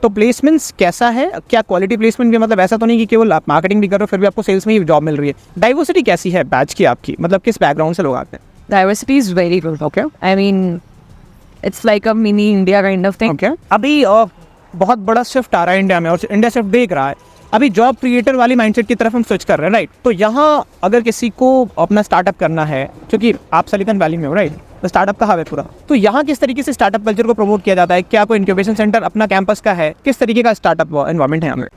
तो प्लेसमेंट्स कैसा है, क्या क्वालिटी प्लेसमेंट भी, मतलब ऐसा तो नहीं कि केवल आप मार्केटिंग भी कर रहे हो फिर भी आपको सेल्स में ही जॉब मिल रही है। डाइवर्सिटी कैसी है बैच की आपकी, मतलब किस बैकग्राउंड से लोग आते हैं? Diversity is very good. Okay. I mean, it's like a mini India kind of thing. Okay अभी बहुत बड़ा शिफ्ट आ रहा है इंडिया में और इंडिया शिफ्ट देख रहा है। अभी जॉब क्रिएटर वाली माइंडसेट की तरफ हम स्विच कर रहे हैं, राइट? तो यहाँ अगर किसी को अपना स्टार्टअप करना है, क्योंकि आप सिलिकॉन वैली में हो, राइट? तो स्टार्टअप का हब है पूरा, तो यहाँ किस तरीके से स्टार्टअप कल्चर को प्रमोट किया जाता है? क्या कोई इंक्यूबेशन सेंटर अपना कैंपस का है? किस तरीके का स्टार्टअप एनवायरनमेंट है यहाँ पे?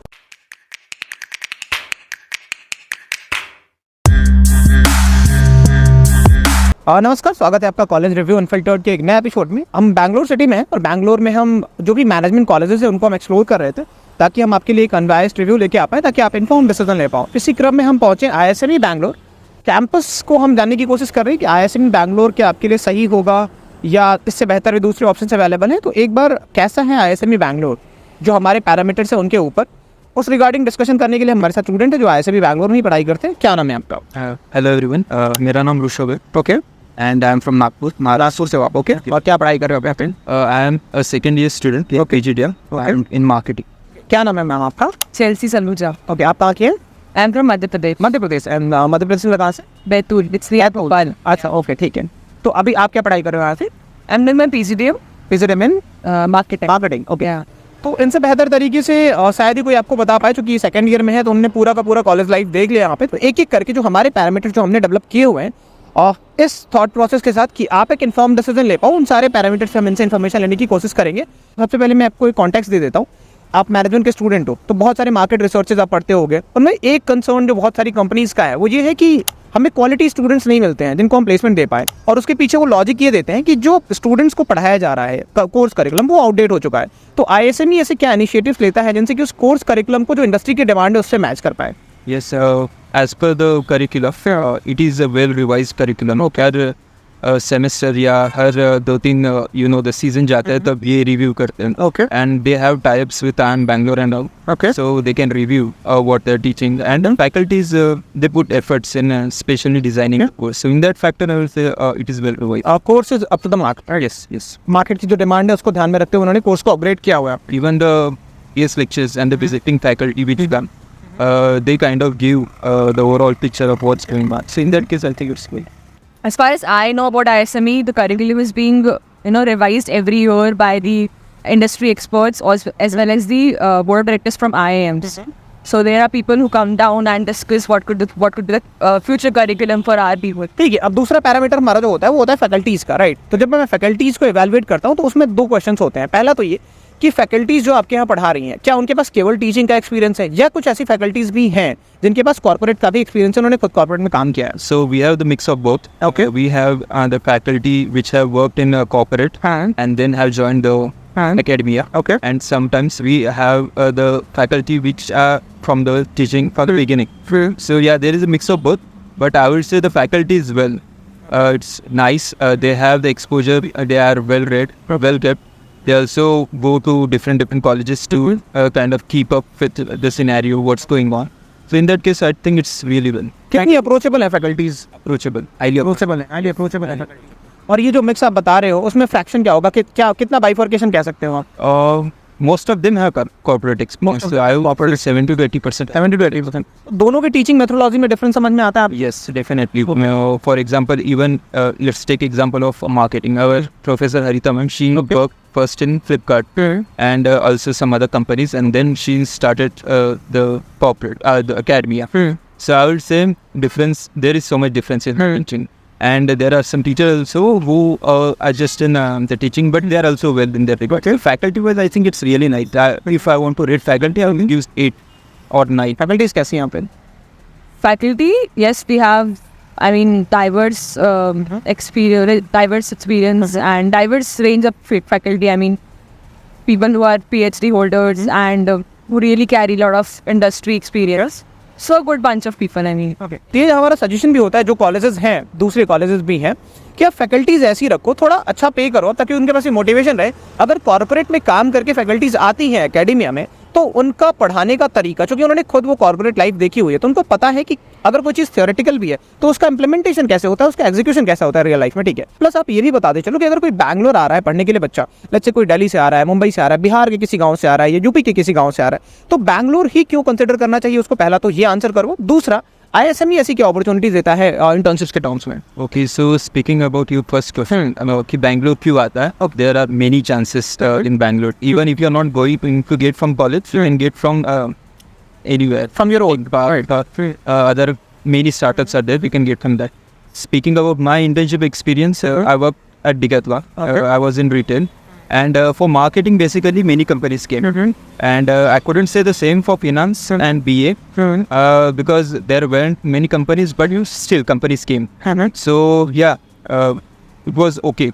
नमस्कार, स्वागत है आपका कॉलेज रिव्यू अनफिल्टर्ड के एक नए एपिसोड में। हम बैंगलोर सिटी में हैं और बैंगलोर में हम जो भी मैनेजमेंट कॉलेजेस हैं उनको हम एक्सप्लोर कर रहे थे ताकि हम आपके लिए एक अनबायस्ड रिव्यू लेके आ पाए, ताकि आप इन्फॉर्म डिसीजन ले पाओ। इसी क्रम में हम पहुंचे ISME बैंगलोर कैंपस को हम जानने की कोशिश कर रहे हैं कि ISME बैंगलोर क्या आपके लिए सही होगा या इससे बेहतर भी दूसरे ऑप्शन अवेलेबल हैं। तो एक बार कैसा है ISME बैंगलोर, जो हमारे पैरामीटर्स हैं उनके ऊपर, उस रिगार्डिंग डिस्कशन करने के लिए हमारे साथ स्टूडेंट है जो ISME बैंगलोर में ही पढ़ाई करते हैं। क्या नाम है आपका? हेलो एवरीवन, मेरा नाम ऋषभ है। Okay, and I am from Nagpur, Nagpur से हो आप? ओके, और क्या पढ़ाई कर रहे हो आप? I am a second year student PGDM in marketing. क्या नाम है मैम आपका? Chelsea Saluja. ओके, आप कहाँ की हैं? I'm from Madhya Pradesh. Madhya Pradesh. And Madhya Pradesh में कहाँ से? Betul. It's near Bhopal. अच्छा, ओके, ठीक है। तो अभी आप क्या पढ़ाई कर रहे हो यहाँ से? I'm doing my PGDM. PGDM in Marketing. Marketing. Okay, Yeah. तो इनसे बेहतर तरीके से शायद ही कोई आपको बता पाए, क्योंकि सेकंड ईयर में है तो हमने पूरा का पूरा कॉलेज लाइफ देख लिया यहाँ पे। तो एक एक करके जो हमारे पैरामीटर जो हमने डेवलप किए हुए हैं और इस थॉट प्रोसेस के साथ कि आप एक इन्फॉर्म डिसीजन ले पाओ, उन सारे पैरामीटर से हम इनसे इन्फॉर्मेशन लेने की कोशिश करेंगे। सबसे पहले मैं आपको एक कॉन्टेक्स्ट दे देता हूँ। आप मैनेजमेंट के स्टूडेंट हो तो बहुत सारे मार्केट रिसर्चेज आप पढ़ते होगे, उनमें एक कंसर्न जो बहुत सारी कंपनीज का है वो ये है कि हमें क्वालिटी स्टूडेंट्स नहीं मिलते हैं जिनको हम प्लेसमेंट दे पाए। और उसके पीछे वो लॉजिक ये देते हैं कि जो स्टूडेंट्स को पढ़ाया जा रहा है कोर्स करिकुलम वो आउटडेट हो चुका है। तो ISME ऐसे क्या इनिशिएटिव्स लेता है जिनसे कि उस कोर्स करिकुलम को जो इंडस्ट्री की डिमांड है उससे मैच कर पाए? Yes, as per the curriculum, it is a well revised curriculum. Her semester या हर 2-3 the सीजन जाता है तब ये रिव्यू करते हैं। Okay. And they have tie-ups with IIM Bangalore and all. Okay. So they can review what they're teaching, and faculties they put efforts in especially designing the course. So in that factor, I will say it is well revised. Course is up to the mark. Yes. Market की जो demand है उसको ध्यान में रखते हुए उन्होंने course को अपग्रेड किया हुआ है। Even the PS lectures and the visiting faculty which come, they kind of give the overall picture of what's going on. So in that case, I think it's good. As far as I know about ISME, the curriculum is being revised every year by the industry experts as well as the board of directors from IIMs. So there are people who come down and discuss what could be the future curriculum for our people. ठीक है, अब दूसरा parameter हमारा जो होता है वो होता है फैकल्टीज़ का, राइट? तो जब मैं फैकल्टीज़ को इवैल्यूएट करता हूँ तो उसमें 2 क्वेश्चंस होते हैं। पहला तो ये कि फैकल्टीज़ जो आपके यहाँ पढ़ा रही हैं क्या उनके पास केवल टीचिंग का एक्सपीरियंस है या कुछ ऐसी फैकल्टीज़ भी हैं जिनके पास कॉर्पोरेट का भी एक्सपीरियंस है, उन्होंने खुद कॉर्पोरेट में काम किया है? So we have the mix of both. Okay. We have the faculty which have worked in corporate and then have joined the academia. Okay. And sometimes we have the faculty which are from the teaching from the beginning. So yeah, there is a mix of both. But I would say the faculty is well. It's nice. They have the exposure. They are well read, well kept. They also go to different colleges to kind of keep up with the scenario, what's going on. So in that case, I think it's really well. कितनी approachable है faculties? Approachable. Highly approachable. Highly approachable है। और ये जो mix आप बता रहे हो उसमें फ्रैक्शन क्या होगा कि क्या कितना बाइफर्केशन कह सकते हो आप? Most of them have corporate experience. So I have offered 70 to 80%. 70 to 80%। दोनों के टीचिंग मेथोडोलॉजी में डिफरेंस समझ में आता है आप? Yes, definitely. For example, even let's take example of marketing. Our professor Harita ma'am, she worked first in Flipkart and also some other companies, and then she started the corporate, the academia. So I would say difference. There is so much difference in teaching. And there are some teachers also who are just in the teaching, but they are also well in their regard. Faculty-wise, I think it's really nice. If I want to rate faculty, I will give 8 or 9. Faculties कैसी हैं यहाँ पे? Faculty, yes, we have, diverse experience and diverse range of faculty. I mean, people who are PhD holders and who really carry a lot of industry experience. So a good bunch of people, I mean. Okay. ये हमारा suggestion भी होता है जो colleges हैं, दूसरे colleges भी हैं, कि आप फैकल्टीज़ ऐसी रखो, थोड़ा अच्छा पे करो ताकि उनके पास ये मोटिवेशन रहे। अगर कॉर्पोरेट में काम करके फैकल्टीज़ आती हैं एकेडमिया में तो उनका पढ़ाने का तरीका, क्योंकि उन्होंने खुद वो कॉर्पोरेट लाइफ देखी हुई है, तो उनको पता है कि अगर कोई चीज़ थियोरेटिकल भी है तो उसका इंप्लीमेंटेशन कैसे होता है, उसका एग्जीक्यूशन कैसा होता है रियल लाइफ में, ठीक है। प्लस आप ये भी बता दे चलो कि अगर कोई बैंगलोर आ रहा है पढ़ने के लिए बच्चा, लेट्स से कोई दिल्ली से आ रहा है, मुंबई से आ रहा है, बिहार के किसी गाँव से आ रहा है या यूपी के किसी गाँव से आ रहा है, तो बैंगलोर ही क्यों कंसिडर करना चाहिए उसको, पहला तो ये आंसर करो। दूसरा, ISME ऐसी क्या अपॉर्चुनिटीज देता है इंटर्नशिप्स के टर्म्स में? Okay, so speaking about your first question, कि Bangalore क्यों आता है? There are many chances in Bangalore. Even if you are not going to get from college, you can get from anywhere. From your own. Other many startups are there. We can get from that. Speaking about my internship experience, I worked at Decathlon. I was in retail. And for marketing, basically, many companies came. And I couldn't say the same for finance and BA because there weren't many companies, but still companies came. So, yeah, it was okay.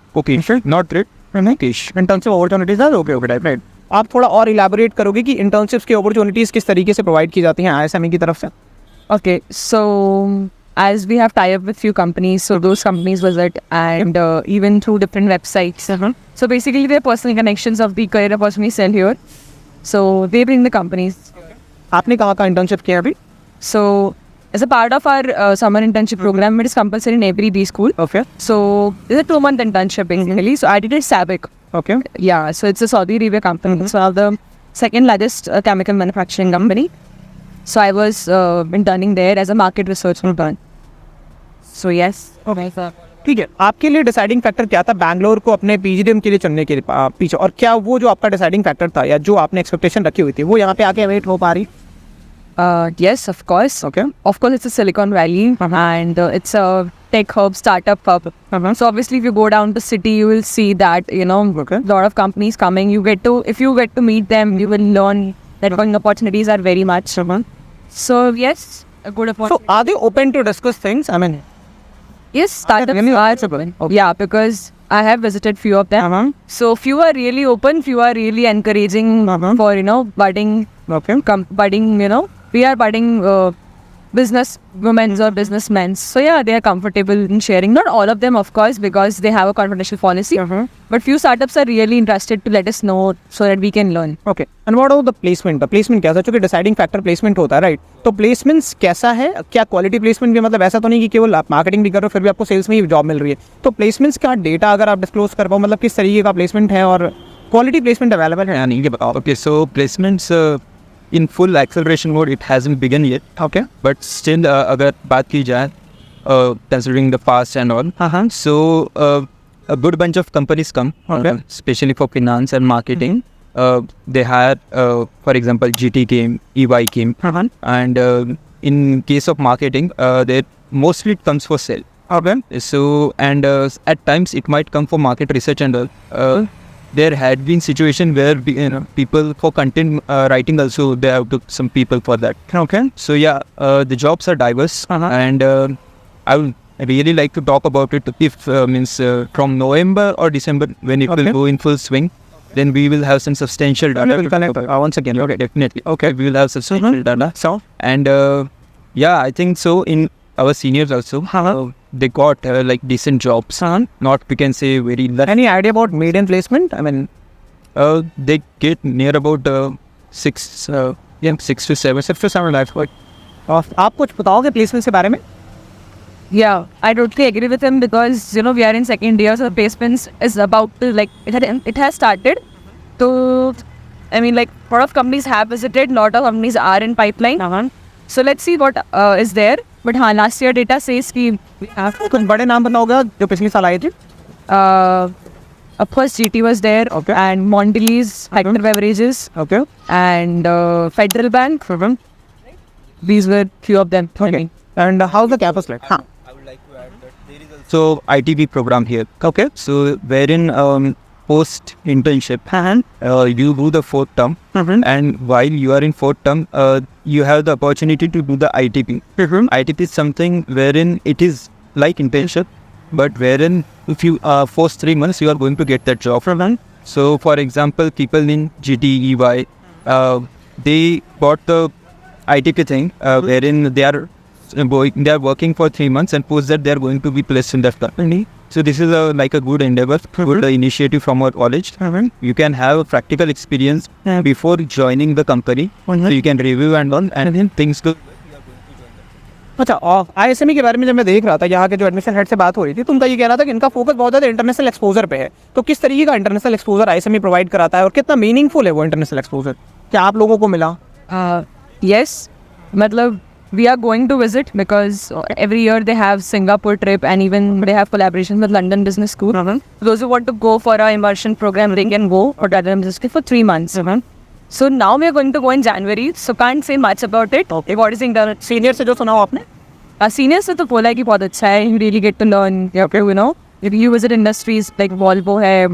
Not great. Internship opportunities है okay type, right. आप थोड़ा और elaborate करोगे कि internships की opportunities किस तरीके से प्रोवाइड की जाती हैं ISME की तरफ से? Okay, so as we have tie-up with few companies, so those companies visit and even through different websites. So basically, they're personal connections of the career opportunities sell here. So they bring the companies. आपने कहाँ का internship किया अभी? So as a part of our summer internship program, it is compulsory in every B school. Okay So it's a 2-month internship basically. So I did it SABIC. Okay Yeah, so it's a Saudi Arabia company. It's one of the second largest chemical manufacturing company. So I was interning there as a market research intern. So yes. ठीक है। आपके लिए deciding factor क्या था बैंगलोर को अपने PGDM के लिए चुनने के पीछे, और क्या वो जो आपका डिसाइडिंग फैक्टर था या जो आपने एक्सपेक्टेशन रखी हुई थी वो यहाँ पे आके वेट हो पा रही? Yes, of course. Okay. Of course, it's a Silicon Valley and it's a tech hub, startup hub. So obviously, if you go down to city, you will see that Okay. a lot of companies coming. If you get to meet them, you will learn networking opportunities are very much. So yes, a good opportunity. So are they open to discuss things? I mean, Yes, startups really are possible. Okay. Yeah, because I have visited few of them. So few are really open, few are really encouraging for budding, okay. budding. We are budding business women or businessmen. So yeah, they are comfortable in sharing. Not all of them, of course, because they have a confidential policy. But few startups are really interested to let us know so that we can learn. Okay. And what about the placement? The placement कैसा, क्योंकि deciding factor placement होता है, right? तो placements कैसा है? क्या quality placement भी, मतलब ऐसा तो नहीं कि केवल आप मार्केटिंग भी कर रहे हो फिर भी आपको सेल्स में ही जॉब मिल रही है, तो प्लेसमेंट्स का डेटा अगर आप डिस्क्लोज कर पाओ, मतलब किस तरीके का प्लेसमेंट है और क्वालिटी प्लेसमेंट अवेलेबल है या नहीं, ये बताओ। Okay, so placements in full acceleration mode, it hasn't begun yet. Okay But still, अगर बात की जाए, considering the past and all, so a good bunch of companies come, Okay. especially for finance and marketing. They hire, for example, GT came, EY came, and in case of marketing, they mostly it comes for sale. Okay So, and at times it might come for market research and all. There had been situation where people for content writing also they have took some people for that. Okay So yeah, the jobs are diverse, and I would really like to talk about it. If means from November or December when it Okay. will go in full swing, then we will have some substantial data. will connect once again. Okay, definitely. Okay. We will have substantial data, So and yeah, I think so. In our seniors also, they got like decent jobs. Not we can say very less. any idea about median placement? I mean, They get near about 6 to 7. 6 to 7 lakhs. आप कुछ बताओगे placement के बारे में? Yeah, I totally agree with him because we are in second year, so the placements is about to it has started. So I mean, like lot of companies have visited, lot of companies are in pipeline. So let's see what is there. But last year data says we have कुछ बड़े नाम बताओगे जो पिछले साल आए थे? of course GT was there, Okay. and Mondelez, Hector Beverages, okay and Federal Bank. These were few of them. I mean. And how the campus like? हाँ So ITB program here. Okay So wherein post internship, you do the 4th term, and while you are in 4th term, you have the opportunity to do the ITP. ITP is something wherein it is like internship, but wherein if you first 3 months you are going to get that job. So for example, people in GT, EY, they got the ITP thing, wherein they are working for 3 months, and post that they are going to be placed in that company. So this is like a good endeavor, good initiative from our college. You can have a practical experience before joining the company. So you can review and learn, and then things go. अच्छा, और ISME के बारे में जब मैं देख रहा था, यहाँ के जो एडमिशन हेड से बात हो रही थी, तो उनका ये कहना था कि इनका फोकस बहुत ज़्यादा इंटरनेशनल एक्सपोजर पे है। तो किस तरीके का इंटरनेशनल एक्सपोजर ISME प्रोवाइड कराता है और कितना मीनिंगफुल है वो इंटरनेशनल एक्सपोजर, क्या आप लोगों को मिला? Yes, matlab we are going to visit because every year they have Singapore trip and even they have collaborations with London Business School. Those who want to go for a immersion program, they can go for London Business School for 3 months. So now we are going to go in January, so can't say much about it. Okay. What is internal? Senior से जो सुना हो आपने? Seniors से तो बोला है कि बहुत अच्छा है. You really get to learn. You know, if you visit industries like Volvo है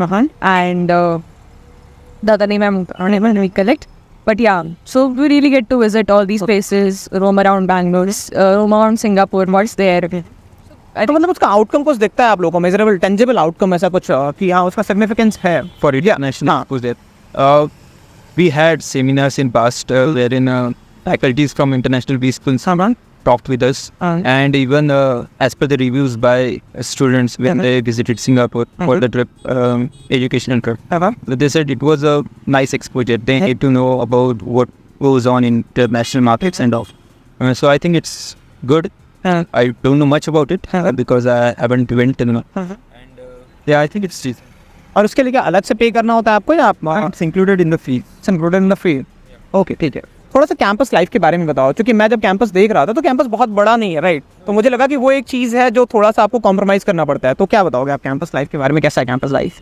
and the other name I'm unable to recollect. But yeah, so we really get to visit all these places, roam around Bangalore, roam around Singapore, what's there. तो मतलब उसका outcome कुछ दिखता है आप लोगों को, मेजरेबल टेंजिबल आउटकम ऐसा कुछ कि हाँ उसका सिग्निफिकेंस है For international exposure. We had seminars in past wherein faculties from international B schools talked with us, and even as per the reviews by students when they visited Singapore for the trip, educational trip, they said it was a nice exposure. They get to know about what goes on in international markets and all. So I think it's good. I don't know much about it because I haven't went and yeah, I think it's decent. और उसके लिए क्या अलग से पे करना होता है आपको या आप It's included in the fee. Included in the fee? Okay, ठीक है। थोड़ा सा कैंपस लाइफ के बारे में बताओ, क्योंकि मैं जब कैंपस देख रहा था तो कैंपस बहुत बड़ा नहीं है, राइट? तो मुझे लगा कि वो एक चीज़ है जो थोड़ा सा आपको कॉम्प्रोमाइज करना पड़ता है। तो क्या बताओगे आप कैंपस लाइफ के बारे में, कैसा है campus life?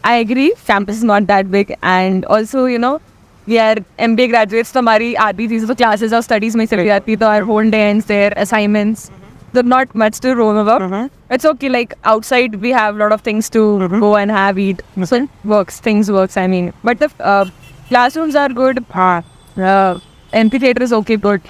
I agree, campus is not that big, and also you know we are MBA graduates, तो हमारी आधी चीज़ें तो classes और studies में चली जाती, तो our whole day ends there, assignments, there's not much to roam about. It's okay, like outside we have a lot of things to go and have, eat, so things works, I mean, but the classrooms are good, amphitheater is okay, good,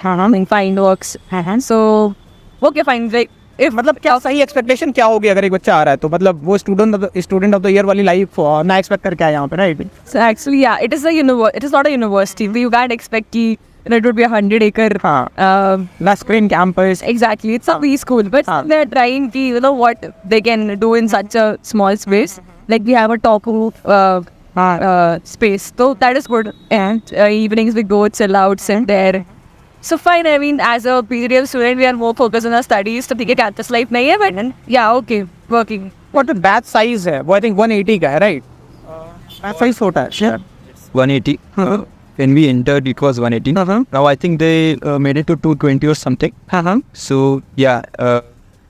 fine, works, so okay, fine, like if मतलब क्या सही expectation क्या होगी अगर एक बच्चा आ रहा है तो, मतलब वो स्टूडेंट ऑफ द ईयर वाली लाइफ ना एक्सपेक्ट करके आए यहाँ पे, right? So actually, yeah, it is not a university. You can't expect कि it would be 100-acre ना screen campus. exactly. It's a B school, but they're trying to you know what they can do in such a small space. Like we have a top roof space, so that is good. And evenings we go chill out, sit there. So fine. I mean, as a PGDM student, we are more focused on our studies. तो ठीक है, campus life नहीं है, but yeah, okay, working. What batch size है वो? I think 180 का है, right? Batch size छोटा है। 180. When we entered, it was 180. Now I think they made it to 220 or something. So yeah.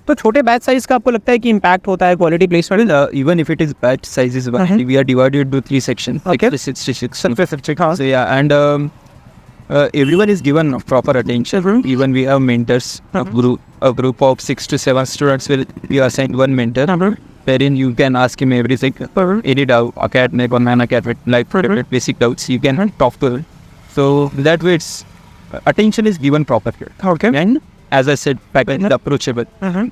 तो छोटे बैच साइज का आपको लगता है कि इम्पैक्ट होता है quality placement? Even if it is batch size is 180, we are divided into 3 sections. Okay. Like 66. So yeah, and everyone is given proper attention. Even we have mentors. A group of 6 to 7 students will be assigned one mentor, wherein you can ask him everything, any doubt, academic or non-academic, like basic doubts, you can talk to him. So that way, it's attention is given proper here. Okay. And as I said, faculty is approachable.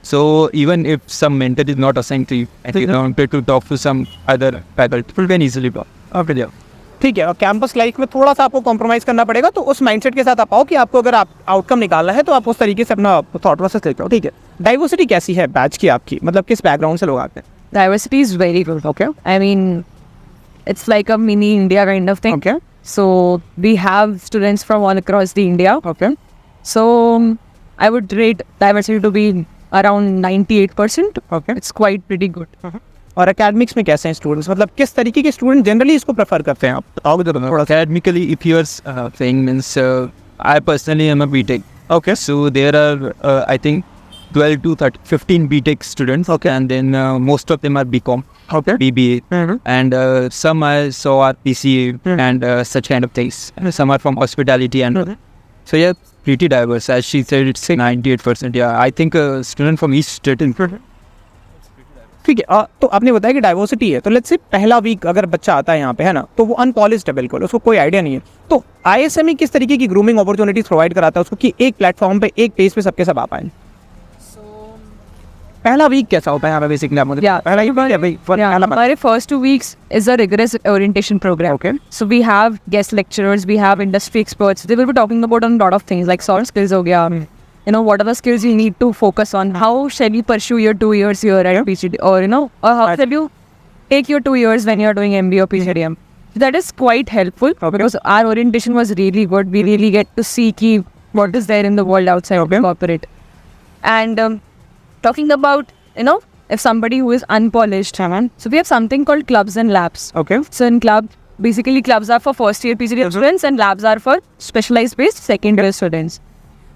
So even if some mentor is not assigned to you, and you wanted to talk to some other faculty, you can easily talk. Okay, yeah. ठीक है, और campus life में थोड़ा सा आपको compromise करना पड़ेगा, तो उस माइंडसेट के साथ आप आओ कि आपको अगर आप आउटकम निकालना है तो आप उस तरीके से अपना थॉट प्रोसेस लेके आओ, ठीक है? डाइवर्सिटी कैसी है बैच की आपकी, मतलब किस बैकग्राउंड से लोग आते हैं? Diversity is very good. Okay. I mean, it's like a mini India kind of thing. Okay. So we have students from all across the India. Okay. So I would rate diversity to be around 98%. Okay. It's quite pretty good. और academics में कैसे हैं students, मतलब किस तरीके के student generally इसको prefer करते हैं, आप बताओगे तो थोड़ा सा? Academically, if you are saying means, I personally am a BTech. Okay. So there are, I think, 12 to 15 BTech students. Okay. And then most of them are BCom, Okay. BBA, and some I saw are PCA and such kind of things. Some are from hospitality and so yeah, pretty diverse. As she said, it's 98%. Yeah, I think a student from each state. ठीक है, तो आपने बताया कि diversity है, तो let's say पहला week अगर बच्चा आता है यहाँ पे, है ना, तो वो अनपॉलिश्ड है बिल्कुल, उसको कोई आइडिया नहीं है, तो ISME किस तरीके की ग्रूमिंग अपॉर्चुनिटीज प्रोवाइड कराता है उसको कि एक प्लेटफॉर्म पे, एक पेज पे सबके सब आ पाए? पहला वीक कैसा होता है यहाँ पे बेसिकली? आप मुझे पहला ही बात है भाई, हमारे first 2 weeks is a rigorous orientation program. Okay. So we have guest lecturers, we have industry experts. They will be talking about a lot of things like soft skills हो गया, what are the skills you need to focus on? How shall you pursue your 2 years here at PGD, or or how shall you take your 2 years when you're doing MBA or PGDM? That is quite helpful because our orientation was really good. We really get to see what is there in the world outside of corporate. And talking about, if somebody who is unpolished, so we have something called clubs and labs. Okay. So in basically clubs are for first year PGDM students and labs are for specialized based second year students.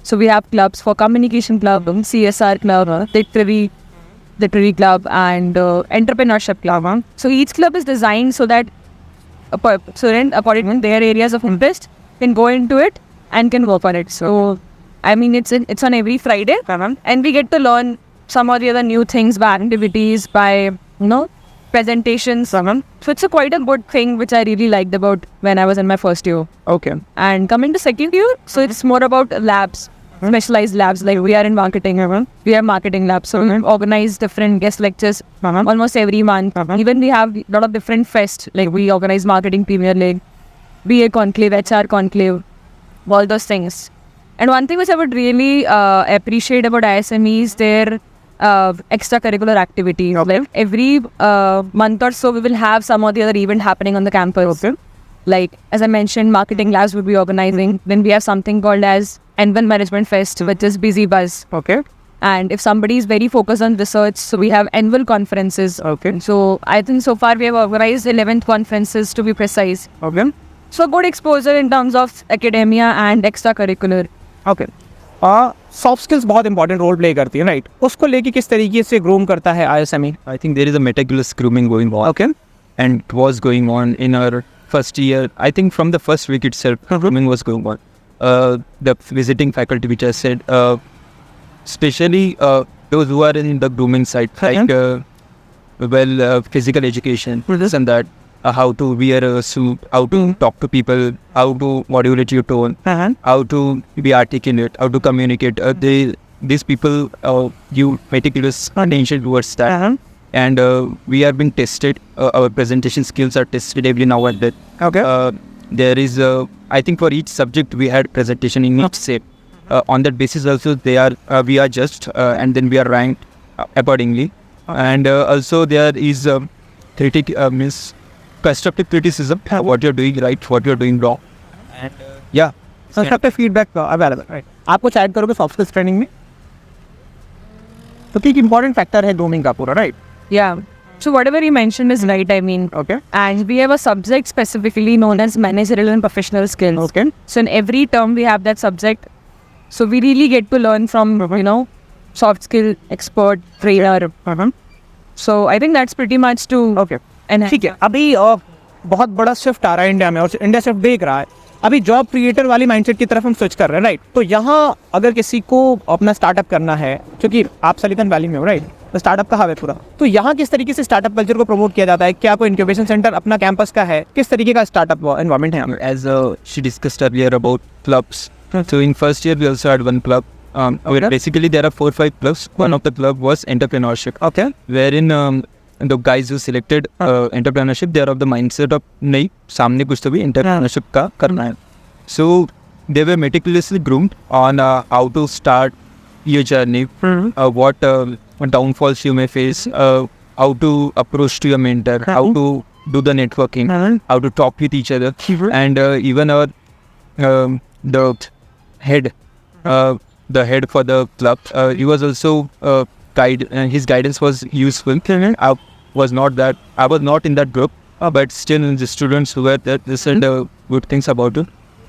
So we have clubs for communication club, CSR club, literary club, and entrepreneurship club. So each club is designed so that a student, according to their areas of interest, can go into it and can work on it. So, I mean, it's on every Friday, and we get to learn some of the other new things by activities, by presentations. So it's quite a good thing which I really liked about when I was in my first year. Okay. And coming to second year, so it's more about labs. Specialized labs, like we are in marketing, we have marketing labs, so we organize different guest lectures almost every month. Even we have a lot of different fests, like we organize marketing Premier League, BA conclave, HR conclave, all those things. And one thing which I would really appreciate about ISME is their extracurricular activity. Like every month or so we will have some or the other event happening on the campus. Like as I mentioned, marketing labs will be organizing. Then we have something called as N1 Management Fest, which is Busy Buzz. Okay. And if somebody is very focused on research, so we have annual conferences. Okay. So I think so far we have organized 11th conferences to be precise. Okay. So good exposure in terms of academia and extracurricular. Okay. Soft skills बहुत important role play करती है, right? उसको लेके किस तरीके से groom करता है ISME? I think there is a meticulous grooming going on. Okay. And it was going on in our first year. I think from the first week itself, grooming was going on. The visiting faculty, which I said, especially those who are in the grooming side, like physical education, this and that, how to wear a suit, how to talk to people, how to modulate your tone, how to be articulate, how to communicate. These people give meticulous attention towards that. And we are being tested. Our presentation skills are tested every now and then. Okay. There is, I think for each subject we had presentation in each set. On that basis also we are judged and then we are ranked accordingly. And also there is constructive criticism, what you're doing right, what you're doing wrong. And yeah. Constructive feedback available, right? आप कुछ add करोगे soft skills training में? तो एक important factor है grooming का पूरा, right? Yeah. So whatever you mentioned is right, I mean. Okay. And we have a subject specifically known as managerial and professional skills. Okay. So in every term we have that subject. So we really get to learn from, soft skill expert, trainer. So I think that's pretty much to... Okay. ठीक है. अभी बहुत बड़ा shift आ रहा है India में, और India shift देख रहा है. अभी जॉब क्रिएटर वाली माइंडसेट की तरफ हम स्विच कर रहे हैं, राइट? तो यहाँ अगर किसी को अपना स्टार्टअप करना है, क्योंकि आप सिलिकॉन वैली में हो, राइट? तो स्टार्टअप का हब है पूरा. तो यहाँ किस तरीके से स्टार्टअप कल्चर को प्रमोट किया जाता है? क्या कोई इंक्यूबेशन सेंटर अपना कैंपस का है? किस तरीके का स्टार्टअप एनवायरनमेंट है यहाँ? As she discussed earlier about clubs. So in first year we also had one club. Where basically there are 4-5 clubs. One of the club was entrepreneurship. Okay. Wherein the guys who selected entrepreneurship, they are of the mindset of नहीं, सामने कुछ तो भी entrepreneurship का करना है. So they were meticulously groomed on how to start your journey, what downfalls you may face, how to approach to your mentor, how to do the networking, how to talk with each other, and even our the head for the club, he was also his guidance was useful. I was not in that group, but still the students who were there, they said good things about it.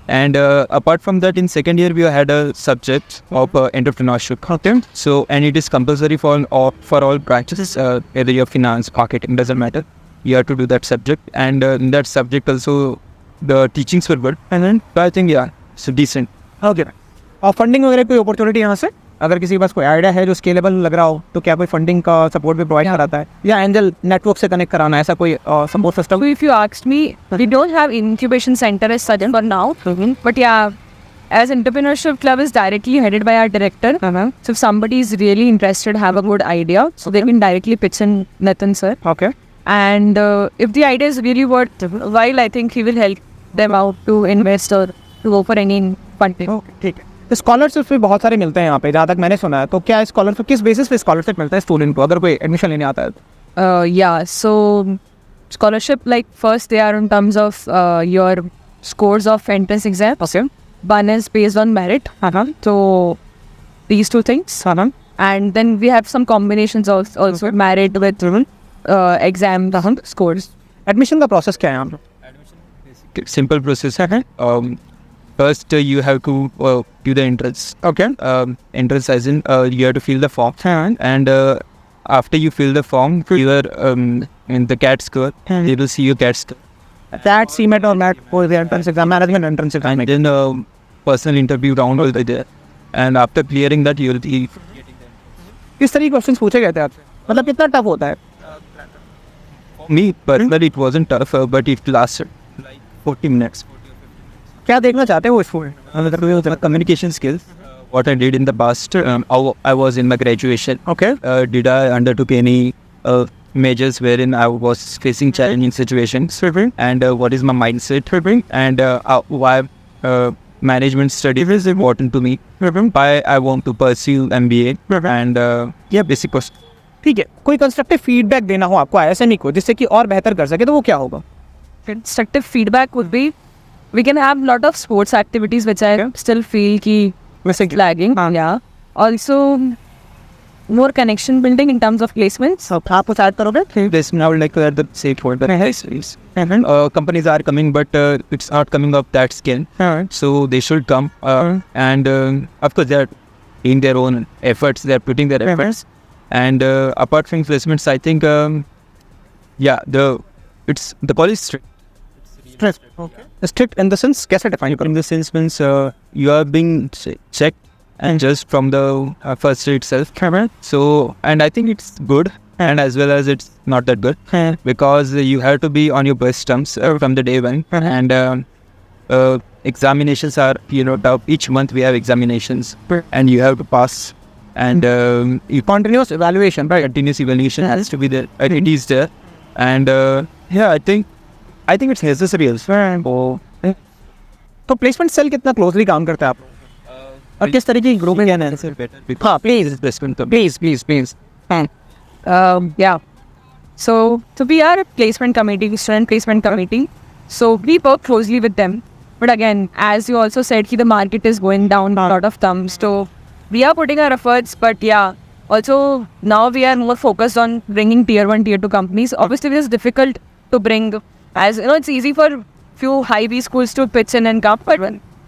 And apart from that, in second year we had a subject of entrepreneurship. So, and it is compulsory for all branches, whether you're finance, marketing, doesn't matter. You have to do that subject, and in that subject also the teachings were good. And then I think so decent. Okay. और funding वगैरह कोई opportunity यहाँ से, अगर किसी के पास कोई idea है जो स्केलेबल लग रहा हो, तो क्या कोई फंडिंग का सपोर्ट भी प्रोवाइड कराता है, या एंजल नेटवर्क से कनेक्ट कराना, ऐसा कोई support system? So if you asked me, we don't have incubation center as such for now, but yeah, as entrepreneurship club is directly headed by our director. So if somebody is really interested, have a good idea, so they can directly pitch in Nitin sir. Okay. And if the idea is really worthwhile, I think he will help them out to invest or to go for any funding. Okay, ठीक है. Scholarship भी बहुत सारे मिलते हैं यहाँ पे, जहाँ तक मैंने सुना है। तो क्या स्कॉलरशिप किस बेसिस पे स्कॉलरशिप मिलता है स्टूडेंट को अगर कोई एडमिशन लेने आता है तो? Yeah, so scholarship, like first they are in terms of your scores of entrance exams. Okay. One is based on merit. So these two things. And then we have some combinations of also merit with exam scores. Admission का process क्या है यहाँ पे? Simple process. First, you have to do the entrance. Okay. Entrance as in you have to fill the form. And after you fill the form, you are in the CAT score. They will see your CAT score. That CMAT or MAT for the entrance exam, management entrance exam. And then personal interview round will be there. And after clearing that, you will be. किस तरह के questions पूछे गए थे आपसे? मतलब कितना tough होता है? Me personally, it wasn't tough, but it lasted like 40 minutes. क्या देखना चाहते हो इसको? Communication skills. What I did in the past, how I was in my graduation. Okay. Did I undertook any measures wherein I was facing challenging situations? And what is my mindset? And why management study is important to me? Why I want to pursue MBA? And basic question. ठीक है, कोई constructive feedback देना हो आपको ISME को जिससे कि और बेहतर कर सके तो वो क्या होगा? Constructive feedback would be, we can have lot of sports activities which I still feel ki वैसे lagging. Yeah. Also more connection building in terms of placements. आप कुछ ऐड करोगे? This now I would like to add the same point. Companies are coming, but it's not coming up that scale. So they should come, and of course they are in their own efforts. They are putting their efforts, and apart from placements, I think the college strict. Strict in the sense, कैसे define In the sense means you are being checked and just from the first day itself. So, and I think it's good, and as well as it's not that good, because you have to be on your best terms from the day one. And examinations are, tough. Each month we have examinations, and you have to pass. And continuous evaluation, right? Continuous evaluation has to be there. It is there, and I think it's necessary also. तो placement cell कितना closely काम करता है आप लोग और किस तरीके की ग्रुप है? हाँ please please Yeah. So we are a placement committee, student placement committee. So we work closely with them. But again, as you also said, the market is going down a lot of terms. So we are putting our efforts, but also now we are more focused on bringing tier 1, tier 2 companies. Obviously, it is difficult to bring, as you know, it's easy for few high-B schools to pitch in and come, but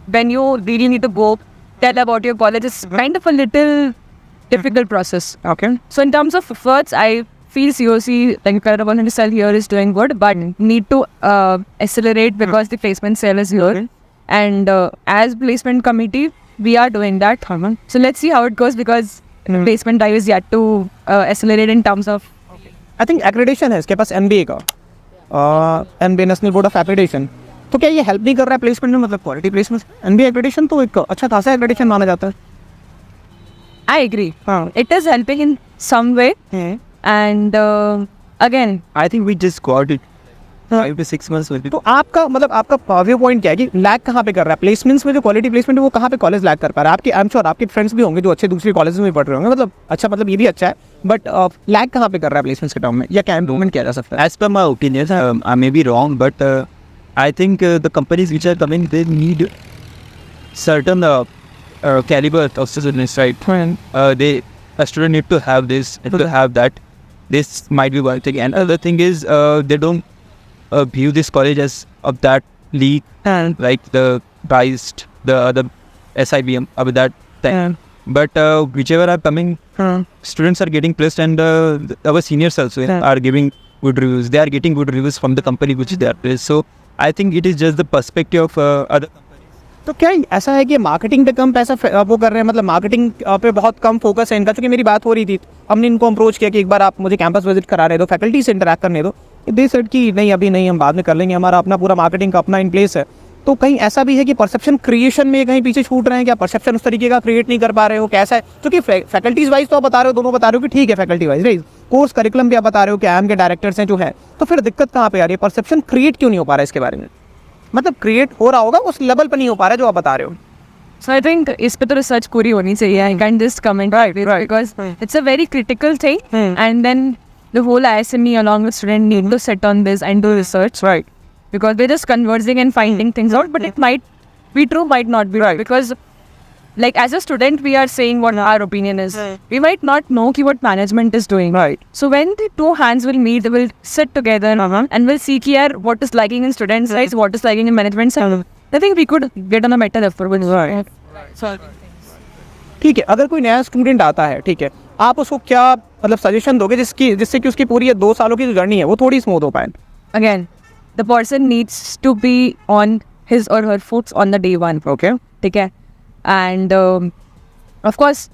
when you really need to go tell about your college, it's kind of a little difficult process. Okay. So in terms of efforts, I feel COC, like Karanavan Cell here, is doing good, but need to accelerate because the placement cell is here. And as placement committee, we are doing that. So let's see how it goes, because placement drive is yet to accelerate in terms of. I think accreditation है इसके पास MBA का, MBA national board of accreditation. तो क्या ये help नहीं कर रहा है प्लेसमेंट में, मतलब क्वालिटी प्लेसमेंट? MBA एक्रेडिटेशन तो एक अच्छा खासा एक्रेडिटेशन माना जाता है। I agree. It is helping in some way. And again, I think we just got it 5 to 6 months with it. तो आपका मतलब आपका व्यू पॉइंट क्या है कि लैग कहाँ पे कर रहा है प्लेसमेंट्स में? जो क्वालिटी प्लेसमेंट है वो कहाँ पे कॉलेज लैग कर पा रहा है? आपके आई एम श्योर आपके फ्रेंड्स भी होंगे जो अच्छे दूसरे कॉलेज में पढ़ रहे होंगे, मतलब अच्छा, मतलब ये भी अच्छा है, बट लैग कहाँ पे कर रहा है प्लेसमेंट्स के टर्म में, या क्या इम्प्रूवमेंट किया जा सकता है? As per my opinion, I may be wrong, but I think the companies which are coming, they need certain caliber of students, right? A student need to have this, to have that. This might be one thing. And other thing is, they don't view this college as of that league, like the priced, the other SIBM, of that thing. But whichever are coming, students are getting placed, and our seniors also are giving good reviews. They are getting good reviews from the company which they are placed. So I think it is just the perspective of other companies. तो क्या ऐसा है कि marketing पे कम पैसा वो कर रहे हैं, मतलब मार्केटिंग पे बहुत कम फोकस है इनका? क्योंकि मेरी बात हो रही थी, हमने इनको अप्रोच किया कि एक बार आप मुझे कैंपस विजिट करा रहे दो, फैकल्टी से इंटरैक्ट करने दो। दे सेड कि नहीं अभी नहीं, हम बाद में कर लेंगे, हमारा अपना पूरा मार्केटिंग का अपना इन प्लेस है। तो कहीं ऐसा भी है कि परसेप्शन क्रिएशन में कहीं पीछे छूट रहे हैं क्या? परसेप्शन उस तरीके का क्रिएट नहीं कर पा रहे हो, कैसा है? क्योंकि फैकल्टीज वाइज तो आप बता रहे हो, दोनों बता रहे हो कि ठीक है faculty wise, right, course curriculum भी आप बता रहे हो कि IIM के डायरेक्टर्स हैं जो है, तो फिर दिक्कत कहाँ पे आ रही है? परसेप्शन क्रिएट क्यों नहीं हो पा रहा है इसके बारे में? मतलब क्रिएट हो रहा होगा, उस लेवल पर नहीं हो पा रहा है जो आप बता रहे हो। So I think इस पे तो research पूरी होनी चाहिए. I can't just comment Right, this right. because it's a very critical thing. And then the whole ISME along with student need to sit on this and do research. Right. Because we're just conversing and finding things out, but it might be true, might not be. Right. Because like as a student, we are saying what our opinion is. We might not know what management is doing. Right. So when the two hands will meet, they will sit together and will see here what is lacking in students' sides, what is lacking in management side. I think we could get on a better effort with Right. solving. ठीक है, अगर कोई नया student आता है, ठीक है, आप उसको क्या मतलब सजेशन दोगे जिससे कि उसकी पूरी ये 2 सालों की जो जर्नी है वो थोड़ी स्मूथ हो पाए? Again, the person needs to be on his or her foot on the day one. Okay. ठीक है? And of course,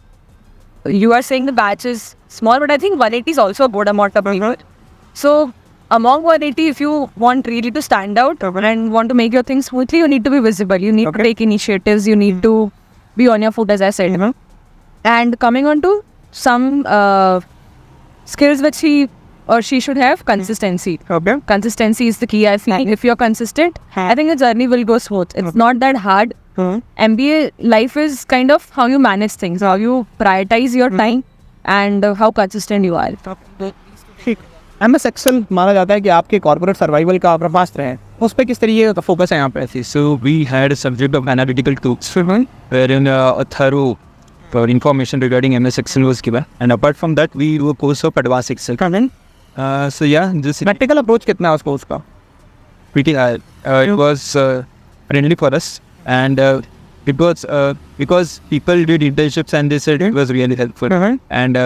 you are saying the batch is small, but I think 180 is also a good amount of people. So among 180, if you want really to stand out and want to make your things smoothly, you need to be visible. You need to take initiatives. You need to be on your foot, as I said. And coming on to some skills which he or she should have, consistency. Okay. Consistency is the key, I feel. If you're consistent, I think the journey will go smooth. It's not that hard. MBA life is kind of how you manage things, how you prioritize your time and how consistent you are. ठीक. MS Excel माना जाता है कि आपके corporate survival का ब्रह्मास्त्र है. उस पे किस तरीके का फोकस है यहाँ पे? So we had a subject of analytical tools, wherein a thorough information regarding MS Excel was given, and apart from that, we do a course of advanced Excel. So yeah, this practical approach कितना है उसको उसका? pretty high. It was friendly for us, and it was because people did internships and they said it was really helpful. And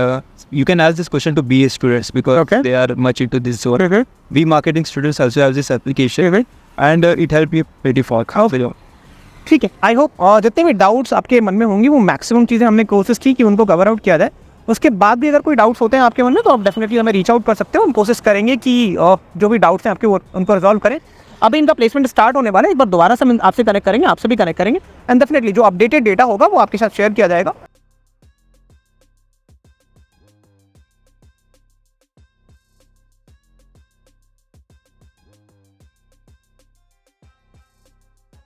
you can ask this question to BA students because they are much into this zone. We marketing students also have this application, and it helped me pretty far. ठीक है, I hope जितने भी doubts आपके मन में होंगी वो maximum चीज़ें हमने कोशिश की कि उनको कवर आउट किया जाए. उसके बाद भी अगर कोई डाउट्स होते हैं आपके मन में तो आप डेफिनेटली हमें रीच आउट कर सकते हो. हम कोशिश करेंगे कि जो भी डाउट्स हैं आपके वो उनको रिजॉल्व करें. अभी इनका प्लेसमेंट स्टार्ट होने वाला है, एक बार दोबारा से हम आपसे कनेक्ट करेंगे, आपसे भी कनेक्ट करेंगे, एंड डेफिनेटली जो अपडेटेड डेटा होगा वो आपके साथ शेयर किया जाएगा.